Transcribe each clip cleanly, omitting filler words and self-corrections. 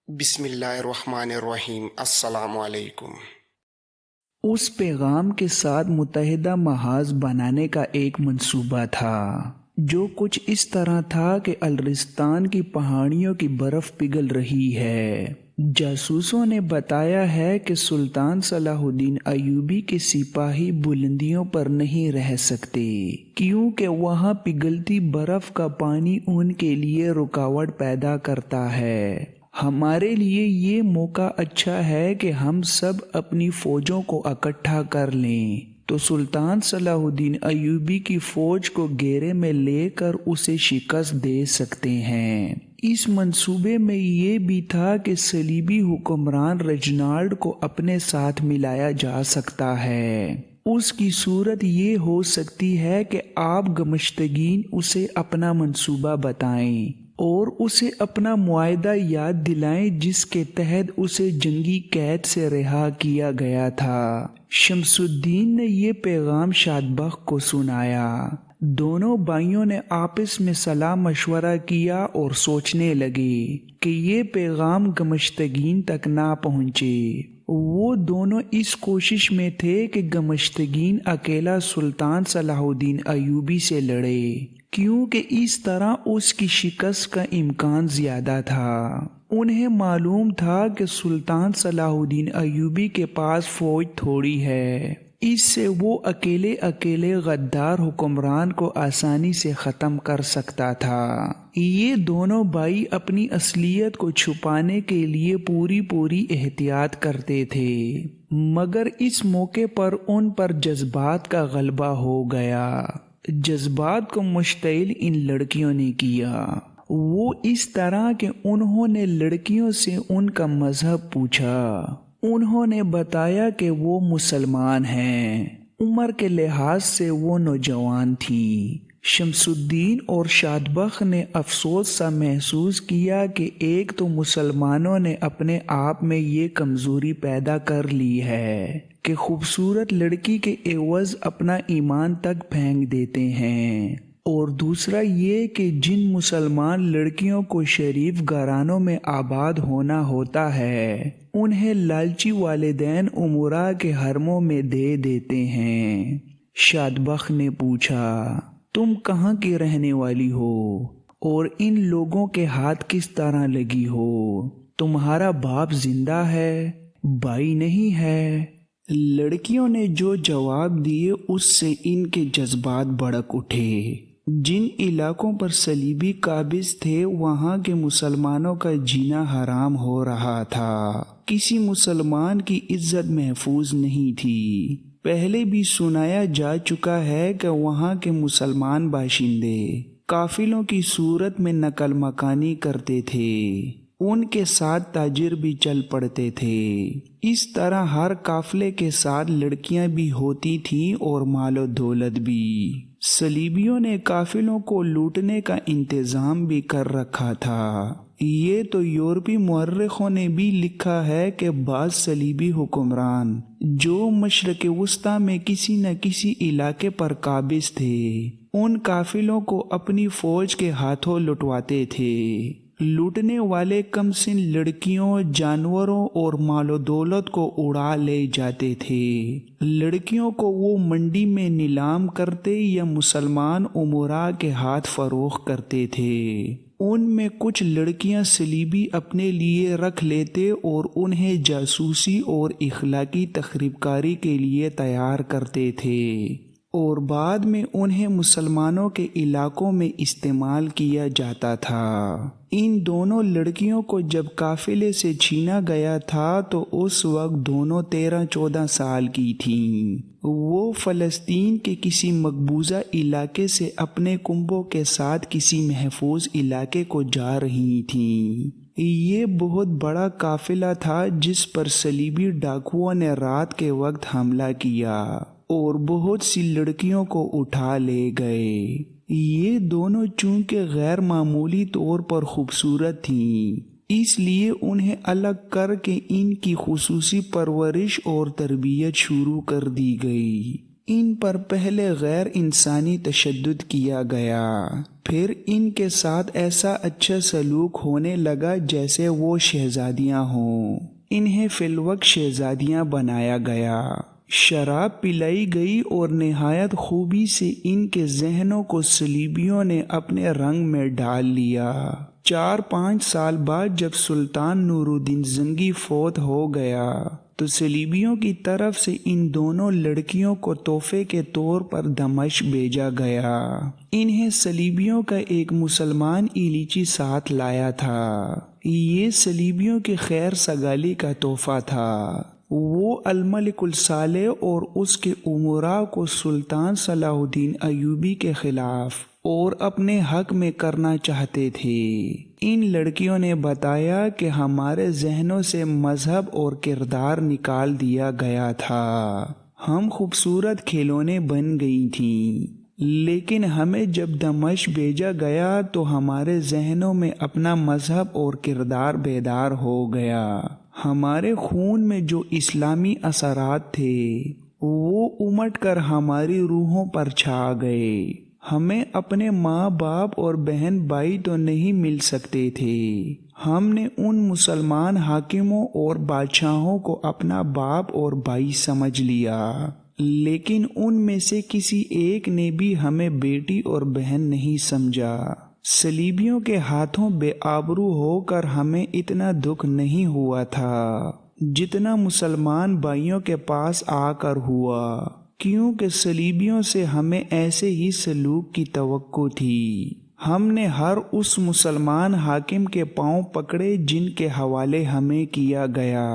بسم اللہ الرحمن الرحیم۔ السلام علیکم۔ اس پیغام کے ساتھ متحدہ محاذ بنانے کا ایک منصوبہ تھا جو کچھ اس طرح تھا کہ الرستان کی پہاڑیوں کی برف پگھل رہی ہے۔ جاسوسوں نے بتایا ہے کہ سلطان صلاح الدین ایوبی کے سپاہی بلندیوں پر نہیں رہ سکتے کیونکہ وہاں پگھلتی برف کا پانی ان کے لیے رکاوٹ پیدا کرتا ہے۔ ہمارے لیے یہ موقع اچھا ہے کہ ہم سب اپنی فوجوں کو اکٹھا کر لیں تو سلطان صلاح الدین ایوبی کی فوج کو گھیرے میں لے کر اسے شکست دے سکتے ہیں۔ اس منصوبے میں یہ بھی تھا کہ صلیبی حکمران رجنالڈ کو اپنے ساتھ ملایا جا سکتا ہے۔ اس کی صورت یہ ہو سکتی ہے کہ آپ گمشتگین اسے اپنا منصوبہ بتائیں اور اسے اپنا معاہدہ یاد دلائیں جس کے تحت اسے جنگی قید سے رہا کیا گیا تھا۔ شمس الدین نے یہ پیغام شادبخت کو سنایا۔ دونوں بھائیوں نے آپس میں صلاح مشورہ کیا اور سوچنے لگے کہ یہ پیغام گمشتگین تک نہ پہنچے۔ وہ دونوں اس کوشش میں تھے کہ گمشتگین اکیلا سلطان صلاح الدین ایوبی سے لڑے کیونکہ اس طرح اس کی شکست کا امکان زیادہ تھا۔ انہیں معلوم تھا کہ سلطان صلاح الدین ایوبی کے پاس فوج تھوڑی ہے، اس سے وہ اکیلے غدار حکمران کو آسانی سے ختم کر سکتا تھا۔ یہ دونوں بھائی اپنی اصلیت کو چھپانے کے لیے پوری احتیاط کرتے تھے، مگر اس موقع پر ان پر جذبات کا غلبہ ہو گیا۔ جذبات کو مشتعل ان لڑکیوں نے کیا۔ وہ اس طرح کہ انہوں نے لڑکیوں سے ان کا مذہب پوچھا۔ انہوں نے بتایا کہ وہ مسلمان ہیں۔ عمر کے لحاظ سے وہ نوجوان تھیں۔ شمس الدین اور شادبخت نے افسوس سا محسوس کیا کہ ایک تو مسلمانوں نے اپنے آپ میں یہ کمزوری پیدا کر لی ہے کہ خوبصورت لڑکی کے عوض اپنا ایمان تک پھینک دیتے ہیں، اور دوسرا یہ کہ جن مسلمان لڑکیوں کو شریف گھرانوں میں آباد ہونا ہوتا ہے انہیں لالچی والدین امراء کے حرموں میں دے دیتے ہیں۔ شادبخت نے پوچھا، تم کہاں کی رہنے والی ہو اور ان لوگوں کے ہاتھ کس طرح لگی ہو؟ تمہارا باپ زندہ ہے، بھائی نہیں ہے؟ لڑکیوں نے جو جواب دیے اس سے ان کے جذبات بھڑک اٹھے۔ جن علاقوں پر صلیبی قابض تھے وہاں کے مسلمانوں کا جینا حرام ہو رہا تھا۔ کسی مسلمان کی عزت محفوظ نہیں تھی۔ پہلے بھی سنایا جا چکا ہے کہ وہاں کے مسلمان باشندے قافلوں کی صورت میں نقل مکانی کرتے تھے، ان کے ساتھ تاجر بھی چل پڑتے تھے۔ اس طرح ہر قافلے کے ساتھ لڑکیاں بھی ہوتی تھیں اور مال و دولت بھی۔ صلیبیوں نے قافلوں کو لوٹنے کا انتظام بھی کر رکھا تھا۔ یہ تو یورپی مورخوں نے بھی لکھا ہے کہ بعض صلیبی حکمران جو مشرق وسطی میں کسی نہ کسی علاقے پر قابض تھے ان قافلوں کو اپنی فوج کے ہاتھوں لٹواتے تھے۔ لوٹنے والے کم سن لڑکیوں، جانوروں اور مال و دولت کو اڑا لے جاتے تھے۔ لڑکیوں کو وہ منڈی میں نیلام کرتے یا مسلمان امراء کے ہاتھ فروخت کرتے تھے۔ ان میں کچھ لڑکیاں صلیبی اپنے لیے رکھ لیتے اور انہیں جاسوسی اور اخلاقی تخریب کاری کے لیے تیار کرتے تھے، اور بعد میں انہیں مسلمانوں کے علاقوں میں استعمال کیا جاتا تھا۔ ان دونوں لڑکیوں کو جب قافلے سے چھینا گیا تھا تو اس وقت دونوں 13-14 سال کی تھیں۔ وہ فلسطین کے کسی مقبوضہ علاقے سے اپنے کنبوں کے ساتھ کسی محفوظ علاقے کو جا رہی تھیں۔ یہ بہت بڑا قافلہ تھا جس پر صلیبی ڈاکوؤں نے رات کے وقت حملہ کیا اور بہت سی لڑکیوں کو اٹھا لے گئے۔ یہ دونوں چونکہ غیر معمولی طور پر خوبصورت تھیں، اس لیے انہیں الگ کر کے ان کی خصوصی پرورش اور تربیت شروع کر دی گئی۔ ان پر پہلے غیر انسانی تشدد کیا گیا، پھر ان کے ساتھ ایسا اچھا سلوک ہونے لگا جیسے وہ شہزادیاں ہوں۔ انہیں فی الوقت شہزادیاں بنایا گیا، شراب پلائی گئی اور نہایت خوبی سے ان کے ذہنوں کو صلیبیوں نے اپنے رنگ میں ڈال لیا۔ 4-5 سال بعد جب سلطان نور الدین زنگی فوت ہو گیا تو صلیبیوں کی طرف سے ان دونوں لڑکیوں کو تحفے کے طور پر دمشق بھیجا گیا۔ انہیں صلیبیوں کا ایک مسلمان ایلیچی ساتھ لایا تھا۔ یہ صلیبیوں کی خیر سگالی کا تحفہ تھا۔ وہ الملک الصالح اور اس کے امراء کو سلطان صلاح الدین ایوبی کے خلاف اور اپنے حق میں کرنا چاہتے تھے۔ ان لڑکیوں نے بتایا کہ ہمارے ذہنوں سے مذہب اور کردار نکال دیا گیا تھا، ہم خوبصورت کھلونے بن گئی تھیں، لیکن ہمیں جب دمشق بھیجا گیا تو ہمارے ذہنوں میں اپنا مذہب اور کردار بیدار ہو گیا۔ ہمارے خون میں جو اسلامی اثرات تھے وہ امٹ کر ہماری روحوں پر چھا گئے۔ ہمیں اپنے ماں باپ اور بہن بھائی تو نہیں مل سکتے تھے، ہم نے ان مسلمان حاکموں اور بادشاہوں کو اپنا باپ اور بھائی سمجھ لیا، لیکن ان میں سے کسی ایک نے بھی ہمیں بیٹی اور بہن نہیں سمجھا۔ صلیبیوں کے ہاتھوں بے آبرو ہو کر ہمیں اتنا دکھ نہیں ہوا تھا جتنا مسلمان بھائیوں کے پاس آ کر ہوا، کیونکہ صلیبیوں سے ہمیں ایسے ہی سلوک کی توقع تھی۔ ہم نے ہر اس مسلمان حاکم کے پاؤں پکڑے جن کے حوالے ہمیں کیا گیا،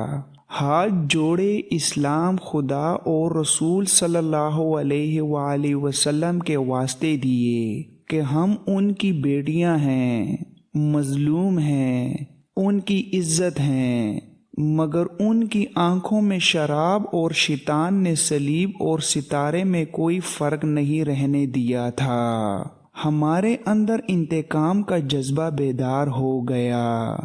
ہاتھ جوڑے، اسلام، خدا اور رسول صلی اللہ علیہ وآلہ وسلم کے واسطے دیے کہ ہم ان کی بیٹیاں ہیں، مظلوم ہیں، ان کی عزت ہیں، مگر ان کی آنکھوں میں شراب اور شیطان نے صلیب اور ستارے میں کوئی فرق نہیں رہنے دیا تھا۔ ہمارے اندر انتقام کا جذبہ بیدار ہو گیا۔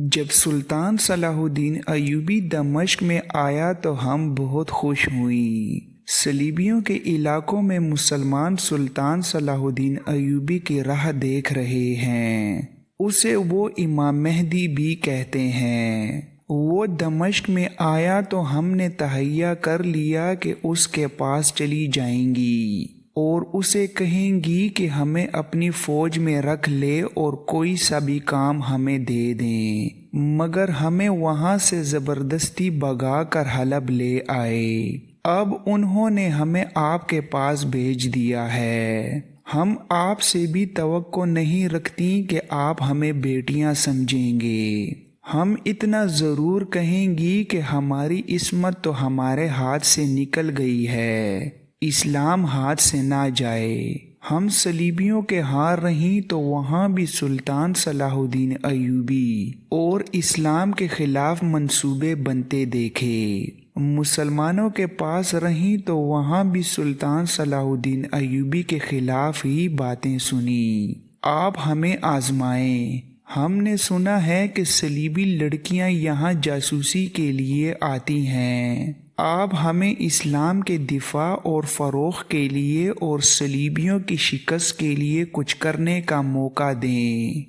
جب سلطان صلاح الدین ایوبی دمشق میں آیا تو ہم بہت خوش ہوئیں۔ صلیبیوں کے علاقوں میں مسلمان سلطان صلاح الدین ایوبی کی راہ دیکھ رہے ہیں، اسے وہ امام مہدی بھی کہتے ہیں۔ وہ دمشق میں آیا تو ہم نے تہیہ کر لیا کہ اس کے پاس چلی جائیں گی اور اسے کہیں گی کہ ہمیں اپنی فوج میں رکھ لے اور کوئی سا بھی کام ہمیں دے دیں، مگر ہمیں وہاں سے زبردستی بھگا کر حلب لے آئے۔ اب انہوں نے ہمیں آپ کے پاس بھیج دیا ہے۔ ہم آپ سے بھی توقع نہیں رکھتی کہ آپ ہمیں بیٹیاں سمجھیں گے۔ ہم اتنا ضرور کہیں گی کہ ہماری عصمت تو ہمارے ہاتھ سے نکل گئی ہے، اسلام ہاتھ سے نہ جائے۔ ہم صلیبیوں کے ہار رہیں تو وہاں بھی سلطان صلاح الدین ایوبی اور اسلام کے خلاف منصوبے بنتے دیکھے، مسلمانوں کے پاس رہیں تو وہاں بھی سلطان صلاح الدین ایوبی کے خلاف ہی باتیں سنی۔ آپ ہمیں آزمائیں۔ ہم نے سنا ہے کہ صلیبی لڑکیاں یہاں جاسوسی کے لیے آتی ہیں، آپ ہمیں اسلام کے دفاع اور فروغ کے لیے اور صلیبیوں کی شکست کے لیے کچھ کرنے کا موقع دیں۔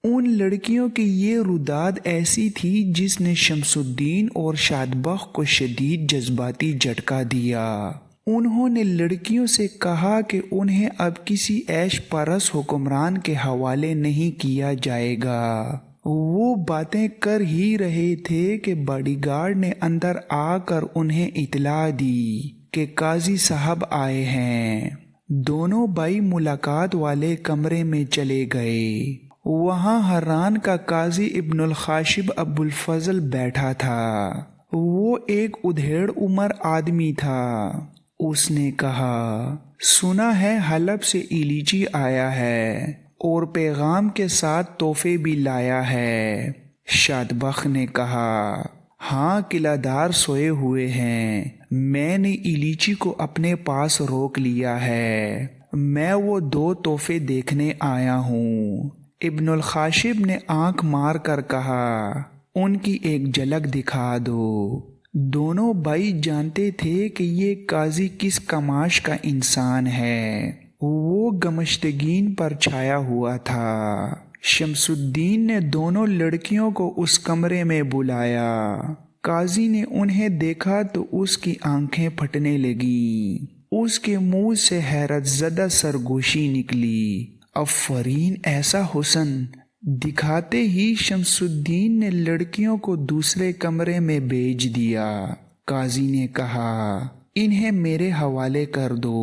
ان لڑکیوں کی یہ رداد ایسی تھی جس نے شمس الدین اور شادبخت کو شدید جذباتی جھٹکا دیا۔ انہوں نے لڑکیوں سے کہا کہ انہیں اب کسی عیش پرست حکمران کے حوالے نہیں کیا جائے گا۔ وہ باتیں کر ہی رہے تھے کہ باڈی گارڈ نے اندر آ کر انہیں اطلاع دی کہ قاضی صاحب آئے ہیں۔ دونوں بھائی ملاقات والے کمرے میں چلے گئے۔ وہاں حران کا قاضی ابن الخاشب ابو الفضل بیٹھا تھا۔ وہ ایک ادھیڑ عمر آدمی تھا۔ اس نے کہا، سنا ہے حلب سے ایلیچی آیا ہے اور پیغام کے ساتھ تحفے بھی لایا ہے۔ شادبخت نے کہا، ہاں، قلعہ دار سوئے ہوئے ہیں، میں نے ایلیچی کو اپنے پاس روک لیا ہے، میں وہ 2 تحفے دیکھنے آیا ہوں۔ ابن الخاشب نے آنکھ مار کر کہا، ان کی ایک جھلک دکھا دو۔ دونوں بھائی جانتے تھے کہ یہ قاضی کس کماش کا انسان ہے، وہ گمشتگین پر چھایا ہوا تھا۔ شمس الدین نے دونوں لڑکیوں کو اس کمرے میں بلایا۔ قاضی نے انہیں دیکھا تو اس کی آنکھیں پھٹنے لگیں، اس کے منہ سے حیرت زدہ سرگوشی نکلی۔ آفرین، ایسا حسن! دکھاتے ہی شمس الدین نے لڑکیوں کو دوسرے کمرے میں بھیج دیا۔ قاضی نے کہا، انہیں میرے حوالے کر دو،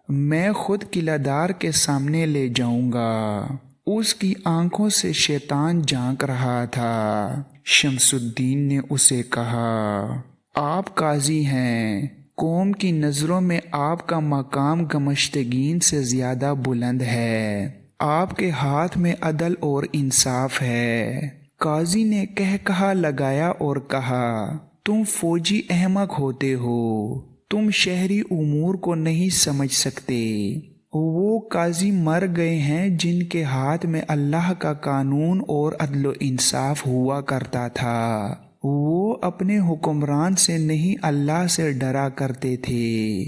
میں خود قلعہ کے سامنے لے جاؤں گا۔ اس کی آنکھوں سے شیطان جھانک رہا تھا۔ شمس الدین نے اسے کہا، آپ قاضی ہیں، قوم کی نظروں میں آپ کا مقام گمشتگین سے زیادہ بلند ہے، آپ کے ہاتھ میں عدل اور انصاف ہے۔ قاضی نے کہا لگایا اور کہا، تم فوجی احمق ہوتے ہو، تم شہری امور کو نہیں سمجھ سکتے۔ وہ قاضی مر گئے ہیں جن کے ہاتھ میں اللہ کا قانون اور عدل و انصاف ہوا کرتا تھا۔ وہ اپنے حکمران سے نہیں اللہ سے ڈرا کرتے تھے،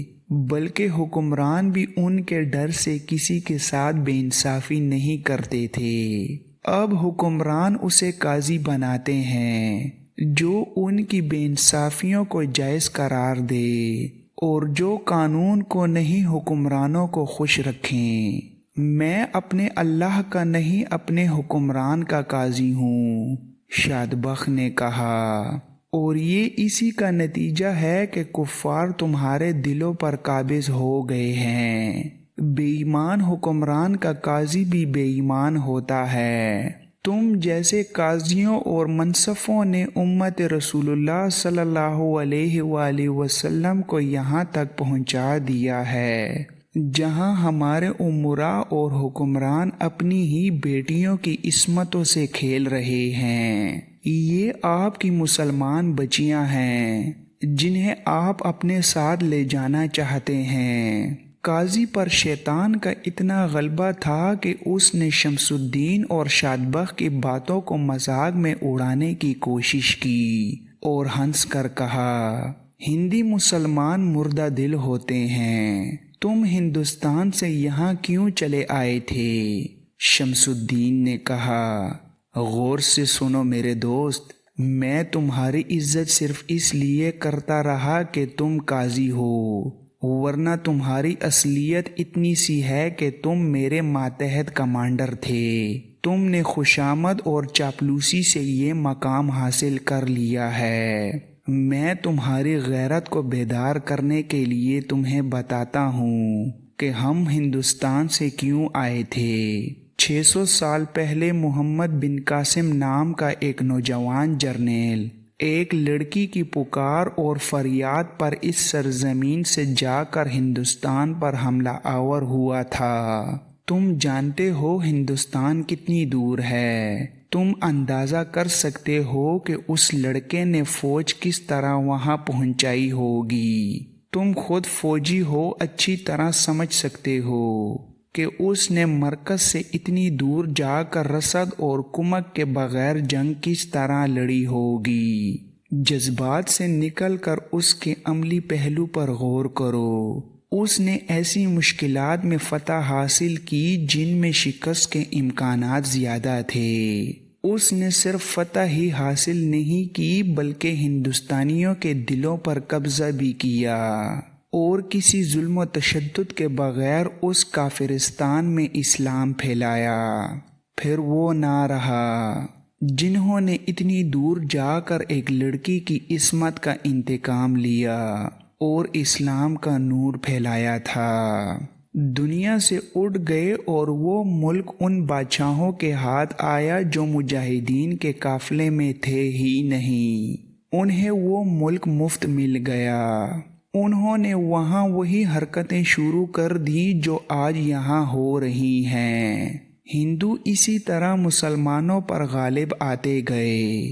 بلکہ حکمران بھی ان کے ڈر سے کسی کے ساتھ بے انصافی نہیں کرتے تھے۔ اب حکمران اسے قاضی بناتے ہیں جو ان کی بے انصافیوں کو جائز قرار دے، اور جو قانون کو نہیں حکمرانوں کو خوش رکھیں۔ میں اپنے اللہ کا نہیں اپنے حکمران کا قاضی ہوں، شادبخت نے کہا، اور یہ اسی کا نتیجہ ہے کہ کفار تمہارے دلوں پر قابض ہو گئے ہیں۔ بے ایمان حکمران کا قاضی بھی بے ایمان ہوتا ہے۔ تم جیسے قاضیوں اور منصفوں نے امت رسول اللہ صلی اللہ علیہ وآلہ وسلم کو یہاں تک پہنچا دیا ہے جہاں ہمارے امراء اور حکمران اپنی ہی بیٹیوں کی عصمتوں سے کھیل رہے ہیں۔ یہ آپ کی مسلمان بچیاں ہیں جنہیں آپ اپنے ساتھ لے جانا چاہتے ہیں۔ قاضی پر شیطان کا اتنا غلبہ تھا کہ اس نے شمس الدین اور شادبخت کی باتوں کو مذاق میں اڑانے کی کوشش کی اور ہنس کر کہا، ہندی مسلمان مردہ دل ہوتے ہیں، تم ہندوستان سے یہاں کیوں چلے آئے تھے؟ شمس الدین نے کہا، غور سے سنو میرے دوست، میں تمہاری عزت صرف اس لیے کرتا رہا کہ تم قاضی ہو، ورنہ تمہاری اصلیت اتنی سی ہے کہ تم میرے ماتحت کمانڈر تھے۔ تم نے خوشامد اور چاپلوسی سے یہ مقام حاصل کر لیا ہے۔ میں تمہاری غیرت کو بیدار کرنے کے لیے تمہیں بتاتا ہوں کہ ہم ہندوستان سے کیوں آئے تھے۔ 600 سال پہلے محمد بن قاسم نام کا ایک نوجوان جرنیل ایک لڑکی کی پکار اور فریاد پر اس سرزمین سے جا کر ہندوستان پر حملہ آور ہوا تھا۔ تم جانتے ہو ہندوستان کتنی دور ہے، تم اندازہ کر سکتے ہو کہ اس لڑکے نے فوج کس طرح وہاں پہنچائی ہوگی۔ تم خود فوجی ہو، اچھی طرح سمجھ سکتے ہو کہ اس نے مرکز سے اتنی دور جا کر رسد اور کمک کے بغیر جنگ کس طرح لڑی ہوگی۔ جذبات سے نکل کر اس کے عملی پہلو پر غور کرو۔ اس نے ایسی مشکلات میں فتح حاصل کی جن میں شکست کے امکانات زیادہ تھے۔ اس نے صرف فتح ہی حاصل نہیں کی بلکہ ہندوستانیوں کے دلوں پر قبضہ بھی کیا، اور کسی ظلم و تشدد کے بغیر اس کافرستان میں اسلام پھیلایا۔ پھر وہ نہ رہا جنہوں نے اتنی دور جا کر ایک لڑکی کی عصمت کا انتقام لیا اور اسلام کا نور پھیلایا تھا۔ دنیا سے اٹھ گئے اور وہ ملک ان بادشاہوں کے ہاتھ آیا جو مجاہدین کے قافلے میں تھے ہی نہیں، انہیں وہ ملک مفت مل گیا۔ انہوں نے وہاں وہی حرکتیں شروع کر دی جو آج یہاں ہو رہی ہیں۔ ہندو اسی طرح مسلمانوں پر غالب آتے گئے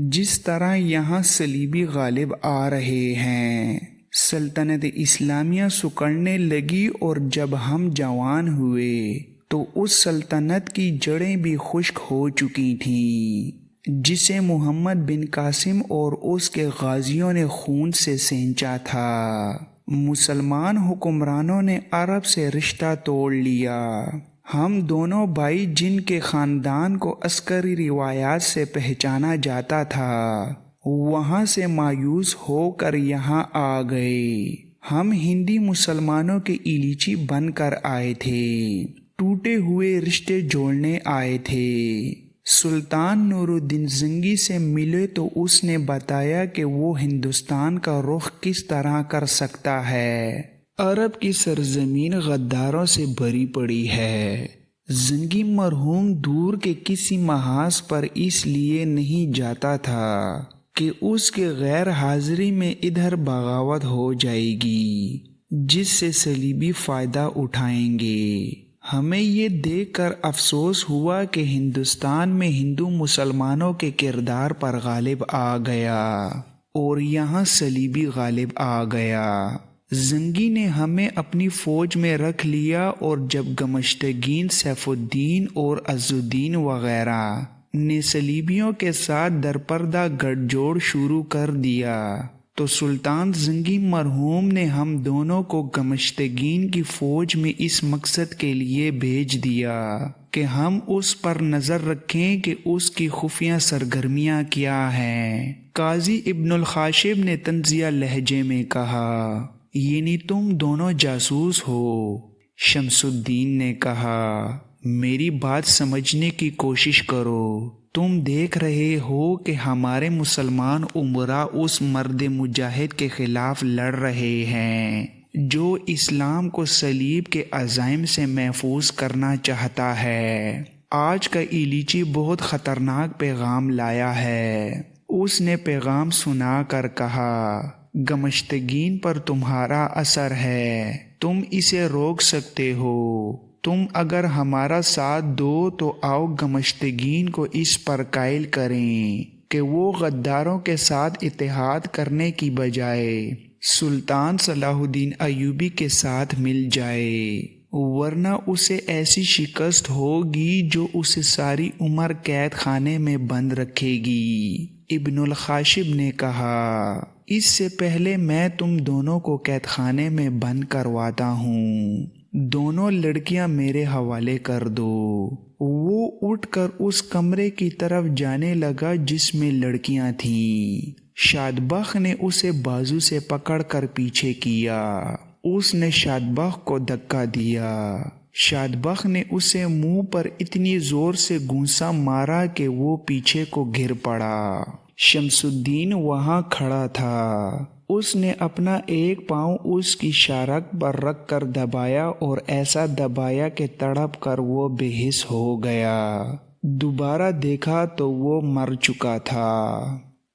جس طرح یہاں صلیبی غالب آ رہے ہیں۔ سلطنت اسلامیہ سکڑنے لگی اور جب ہم جوان ہوئے تو اس سلطنت کی جڑیں بھی خشک ہو چکی تھیں۔ جسے محمد بن قاسم اور اس کے غازیوں نے خون سے سینچا تھا۔ مسلمان حکمرانوں نے عرب سے رشتہ توڑ لیا۔ ہم دونوں بھائی جن کے خاندان کو عسکری روایات سے پہچانا جاتا تھا وہاں سے مایوس ہو کر یہاں آ گئے۔ ہم ہندی مسلمانوں کے ایلیچی بن کر آئے تھے، ٹوٹے ہوئے رشتے جوڑنے آئے تھے۔ سلطان نور الدین زنگی سے ملے تو اس نے بتایا کہ وہ ہندوستان کا رخ کس طرح کر سکتا ہے۔ عرب کی سرزمین غداروں سے بھری پڑی ہے۔ زنگی مرحوم دور کے کسی محاذ پر اس لیے نہیں جاتا تھا کہ اس کے غیر حاضری میں ادھر بغاوت ہو جائے گی جس سے صلیبی فائدہ اٹھائیں گے۔ ہمیں یہ دیکھ کر افسوس ہوا کہ ہندوستان میں ہندو مسلمانوں کے کردار پر غالب آ گیا اور یہاں صلیبی غالب آ گیا۔ زنگی نے ہمیں اپنی فوج میں رکھ لیا اور جب گمشتگین سیف الدین اور عز الدین وغیرہ نے صلیبیوں کے ساتھ درپردہ گٹھ جوڑ شروع کر دیا تو سلطان زنگی مرحوم نے ہم دونوں کو گمشتگین کی فوج میں اس مقصد کے لیے بھیج دیا کہ ہم اس پر نظر رکھیں کہ اس کی خفیہ سرگرمیاں کیا ہیں۔ قاضی ابن الخاشب نے طنزیہ لہجے میں کہا، یعنی تم دونوں جاسوس ہو؟ شمس الدین نے کہا، میری بات سمجھنے کی کوشش کرو۔ تم دیکھ رہے ہو کہ ہمارے مسلمان امراء اس مرد مجاہد کے خلاف لڑ رہے ہیں جو اسلام کو صلیب کے عزائم سے محفوظ کرنا چاہتا ہے۔ آج کا ایلیچی بہت خطرناک پیغام لایا ہے۔ اس نے پیغام سنا کر کہا، گمشتگین پر تمہارا اثر ہے، تم اسے روک سکتے ہو۔ تم اگر ہمارا ساتھ دو تو آؤ گمشتگین کو اس پر قائل کریں کہ وہ غداروں کے ساتھ اتحاد کرنے کی بجائے سلطان صلاح الدین ایوبی کے ساتھ مل جائے، ورنہ اسے ایسی شکست ہوگی جو اسے ساری عمر قید خانے میں بند رکھے گی۔ ابن الخاشب نے کہا، اس سے پہلے میں تم دونوں کو قید خانے میں بند کرواتا ہوں، دونوں لڑکیاں میرے حوالے کر دو۔ وہ اٹھ کر اس کمرے کی طرف جانے لگا جس میں لڑکیاں تھیں۔ شادبخ نے اسے بازو سے پکڑ کر پیچھے کیا۔ اس نے شادبخ کو دھکا دیا۔ شادبخ نے اسے منہ پر اتنی زور سے گھونسا مارا کہ وہ پیچھے کو گر پڑا۔ شمس الدین وہاں کھڑا تھا۔ اس نے اپنا ایک پاؤں اس کی شارک پر رکھ کر دبایا اور ایسا دبایا کہ تڑپ کر وہ بے حس ہو گیا۔ دوبارہ دیکھا تو وہ مر چکا تھا۔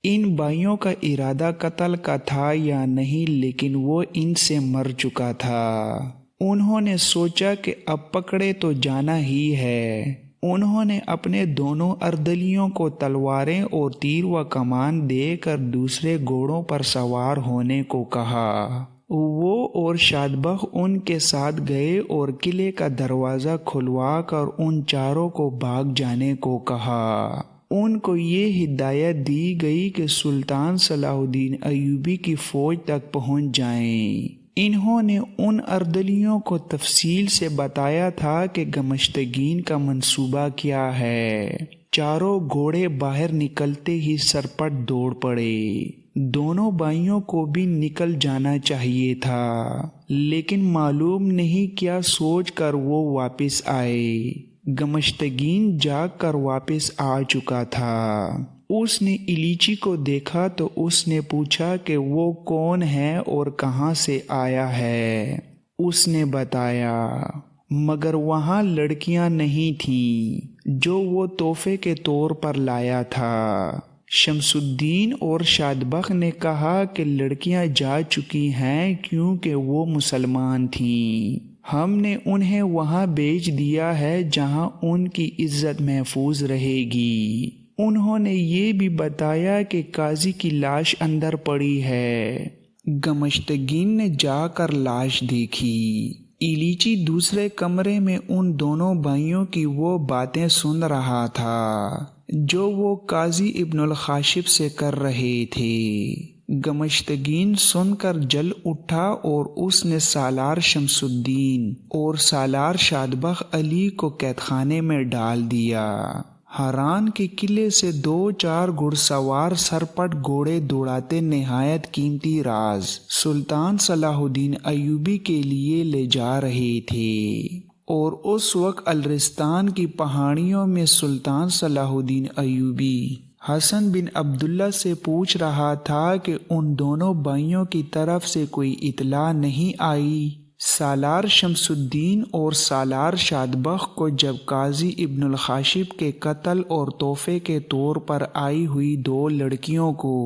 ان بھائیوں کا ارادہ قتل کا تھا یا نہیں، لیکن وہ ان سے مر چکا تھا۔ انہوں نے سوچا کہ اب پکڑے تو جانا ہی ہے۔ انہوں نے اپنے دونوں اردلیوں کو تلواریں اور تیر و کمان دے کر دوسرے گھوڑوں پر سوار ہونے کو کہا۔ وہ اور شادبخ ان کے ساتھ گئے اور قلعے کا دروازہ کھلوا کر ان چاروں کو بھاگ جانے کو کہا۔ ان کو یہ ہدایت دی گئی کہ سلطان صلاح الدین ایوبی کی فوج تک پہنچ جائیں۔ انہوں نے ان اردلیوں کو تفصیل سے بتایا تھا کہ گمشتگین کا منصوبہ کیا ہے۔ چاروں گھوڑے باہر نکلتے ہی سرپٹ دوڑ پڑے۔ دونوں بھائیوں کو بھی نکل جانا چاہیے تھا، لیکن معلوم نہیں کیا سوچ کر وہ واپس آئے۔ گمشتگین جاگ کر واپس آ چکا تھا۔ اس نے ایلیچی کو دیکھا تو اس نے پوچھا کہ وہ کون ہے اور کہاں سے آیا ہے۔ اس نے بتایا، مگر وہاں لڑکیاں نہیں تھیں جو وہ تحفے کے طور پر لایا تھا۔ شمس الدین اور شادبخ نے کہا کہ لڑکیاں جا چکی ہیں کیونکہ وہ مسلمان تھیں۔ ہم نے انہیں وہاں بھیج دیا ہے جہاں ان کی عزت محفوظ رہے گی۔ انہوں نے یہ بھی بتایا کہ قاضی کی لاش اندر پڑی ہے۔ گمشتگین نے جا کر لاش دیکھی۔ ایلیچی دوسرے کمرے میں ان دونوں بھائیوں کی وہ باتیں سن رہا تھا جو وہ قاضی ابن الخاشب سے کر رہے تھے۔ گمشتگین سن کر جل اٹھا اور اس نے سالار شمس الدین اور سالار شادبخ علی کو قید خانے میں ڈال دیا۔ ہران کے قلعے سے 2-4 گھڑ سوار سرپٹ گھوڑے دوڑاتے نہایت قیمتی راز سلطان صلاح الدین ایوبی کے لیے لے جا رہے تھے، اور اس وقت الرستان کی پہاڑیوں میں سلطان صلاح الدین ایوبی حسن بن عبداللہ سے پوچھ رہا تھا کہ ان دونوں بھائیوں کی طرف سے کوئی اطلاع نہیں آئی۔ سالار شمس الدین اور سالار شادبخ کو جب قاضی ابن الخاشب کے قتل اور تحفے کے طور پر آئی ہوئی 2 لڑکیوں کو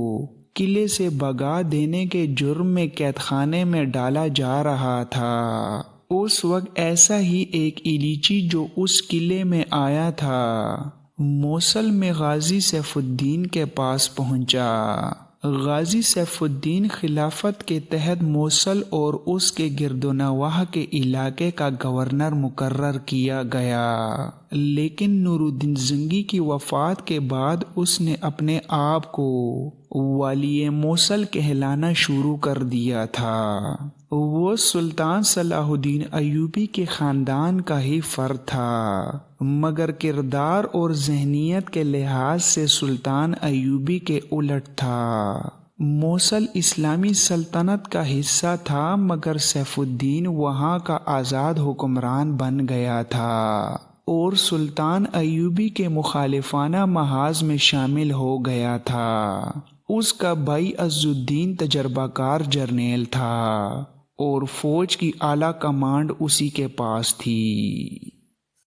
قلعے سے بھگا دینے کے جرم میں قید خانے میں ڈالا جا رہا تھا، اس وقت ایسا ہی ایک ایلیچی جو اس قلعے میں آیا تھا موصل میں غازی سیف الدین کے پاس پہنچا۔ غازی سیف الدین خلافت کے تحت موصل اور اس کے گرد و نواح کے علاقے کا گورنر مقرر کیا گیا، لیکن نور الدین زنگی کی وفات کے بعد اس نے اپنے آپ کو والی موصل کہلانا شروع کر دیا تھا۔ وہ سلطان صلاح الدین ایوبی کے خاندان کا ہی فرد تھا، مگر کردار اور ذہنیت کے لحاظ سے سلطان ایوبی کے الٹ تھا۔ موصل اسلامی سلطنت کا حصہ تھا، مگر سیف الدین وہاں کا آزاد حکمران بن گیا تھا اور سلطان ایوبی کے مخالفانہ محاذ میں شامل ہو گیا تھا۔ اس کا بھائی عز الدین تجربہ کار جرنیل تھا اور فوج کی اعلیٰ کمانڈ اسی کے پاس تھی۔